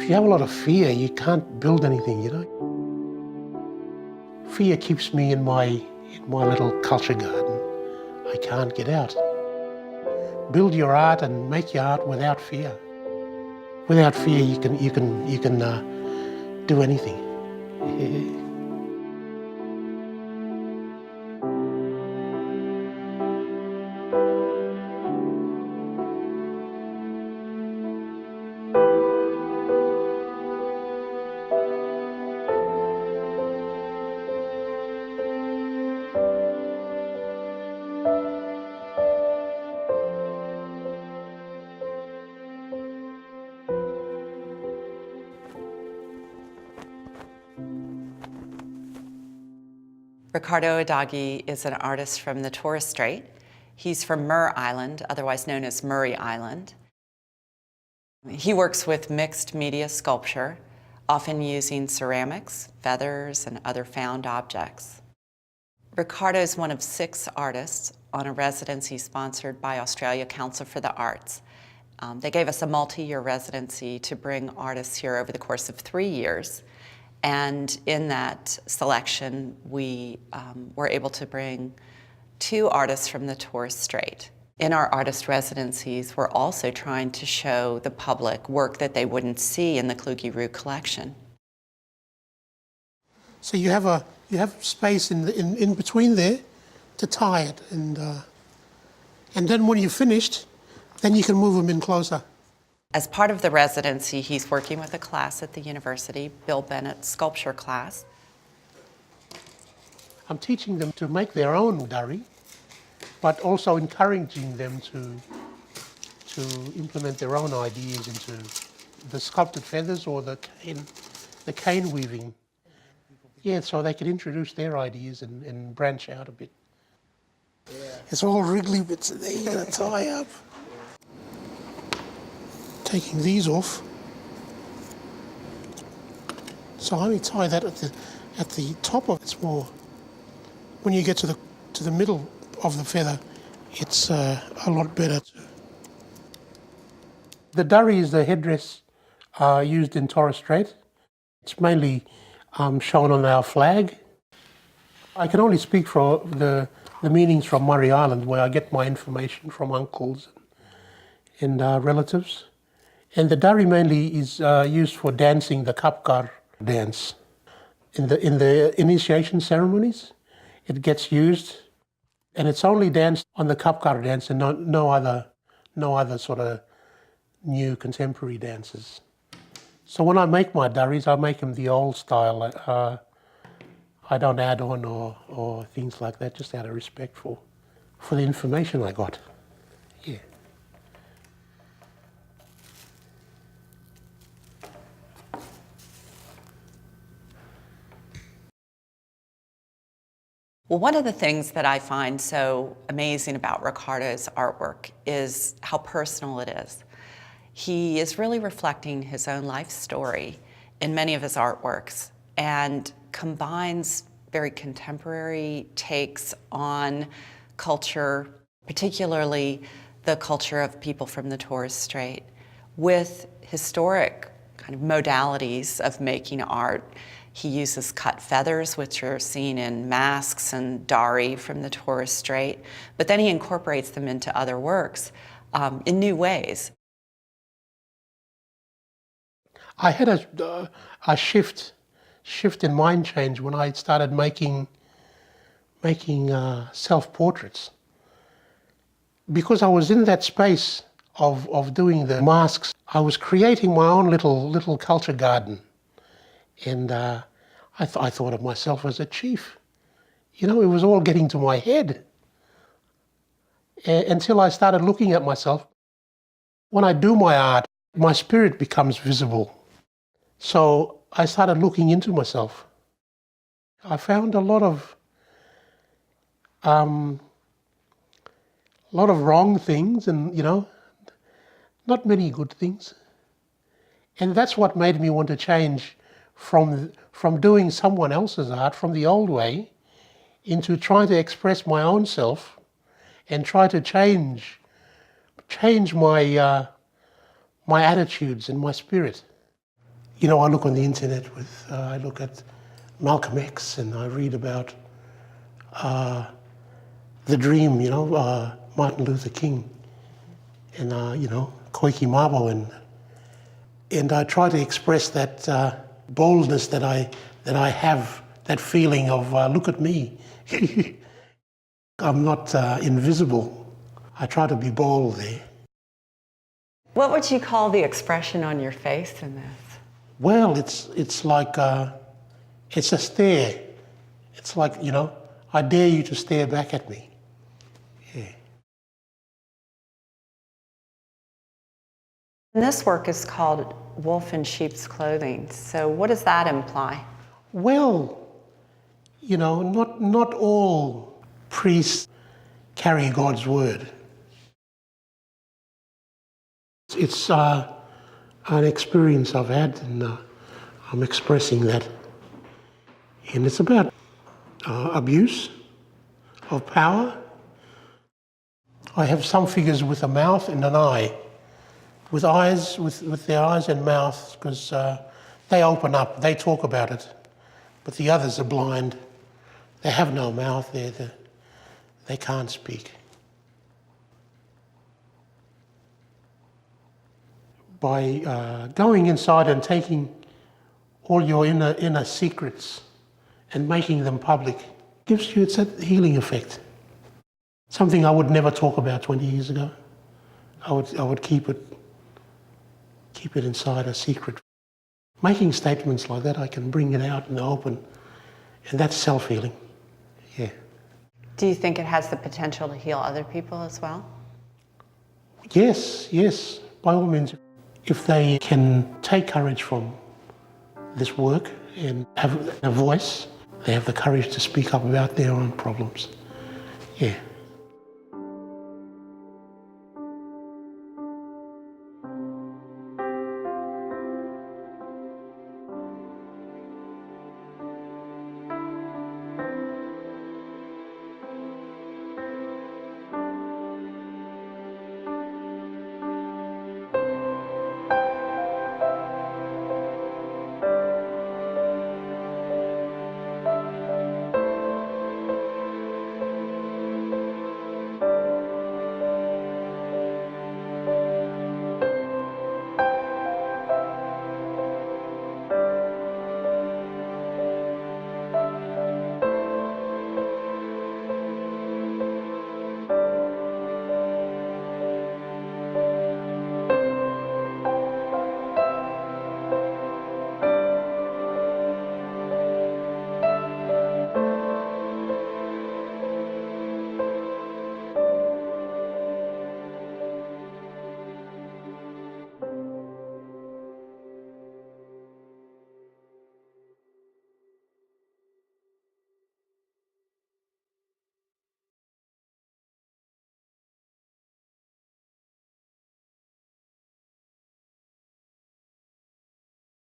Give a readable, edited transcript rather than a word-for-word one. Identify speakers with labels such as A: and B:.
A: If you have a lot of fear, you can't build anything, you know. Fear keeps me in my little culture garden. I can't get out. Build your art and make your art without fear. Without fear, you can do anything.
B: Ricardo Idagi is an artist from the Torres Strait. He's from Murr Island, otherwise known as Murray Island. He works with mixed media sculpture, often using ceramics, feathers, and other found objects. Ricardo is one of 6 artists on a residency sponsored by Australia Council for the Arts. They gave us a multi-year residency to bring artists here over the course of 3 years. And in that selection, we were able to bring 2 artists from the Torres Strait. In our artist residencies, we're also trying to show the public work that they wouldn't see in the Kluge-Ruhe Collection.
A: So you have space in between there to tie it, and then when you're finished, then you can move them in closer.
B: As part of the residency, he's working with a class at the university, Bill Bennett's sculpture class.
A: I'm teaching them to make their own dari, but also encouraging them to implement their own ideas into the sculpted feathers or the cane weaving. Yeah, so they can introduce their ideas and branch out a bit. Yeah. It's all wriggly bits that you're going to tie up. Taking these off, so I only tie that at the top of it's more. When you get to the middle of the feather, it's a lot better. The dari is the headdress used in Torres Strait. It's mainly shown on our flag. I can only speak for the meanings from Murray Island, where I get my information from uncles and relatives. And the dari mainly is used for dancing the kapkar dance. In the initiation ceremonies, it gets used, and it's only danced on the kapkar dance and no other sort of new contemporary dances. So when I make my daris, I make them the old style. I don't add on or things like that, just out of respect for the information I got. Yeah.
B: Well, one of the things that I find so amazing about Ricardo's artwork is how personal it is. He is really reflecting his own life story in many of his artworks and combines very contemporary takes on culture, particularly the culture of people from the Torres Strait, with historic kind of modalities of making art. He uses cut feathers, which are seen in masks and dari from the Torres Strait, but then he incorporates them into other works in new ways.
A: I had a shift in mind change when I started making self-portraits. Because I was in that space of doing the masks, I was creating my own little culture garden. And I thought of myself as a chief. You know, it was all getting to my head. Until I started looking at myself. When I do my art, my spirit becomes visible. So I started looking into myself. I found a lot of wrong things and, you know, not many good things. And that's what made me want to change from doing someone else's art, from the old way, into trying to express my own self and try to change my attitudes and my spirit. You know, I look on the internet I look at Malcolm X and I read about the dream, you know, Martin Luther King and, you know, Koiki Mabo, and I try to express that boldness that I have, that feeling of, look at me. I'm not invisible. I try to be bold there.
B: What would you call the expression on your face in this?
A: Well, it's like, it's a stare. It's like, you know, I dare you to stare back at me. Yeah.
B: And this work is called Wolf in Sheep's Clothing. So what does that imply?
A: Well, you know, not all priests carry God's word. It's an experience I've had, and I'm expressing that. And it's about abuse of power. I have some figures with a mouth and an eye, with eyes, with their eyes and mouths, because they open up, they talk about it, but the others are blind. They have no mouth, they can't speak. By going inside and taking all your inner secrets and making them public, gives you, it's a healing effect. Something I would never talk about 20 years ago. I would keep it inside, a secret. Making statements like that, I can bring it out in the open, and that's self-healing. Yeah.
B: Do you think it has the potential to heal other people as well?
A: Yes, by all means. If they can take courage from this work and have a voice, they have the courage to speak up about their own problems. Yeah.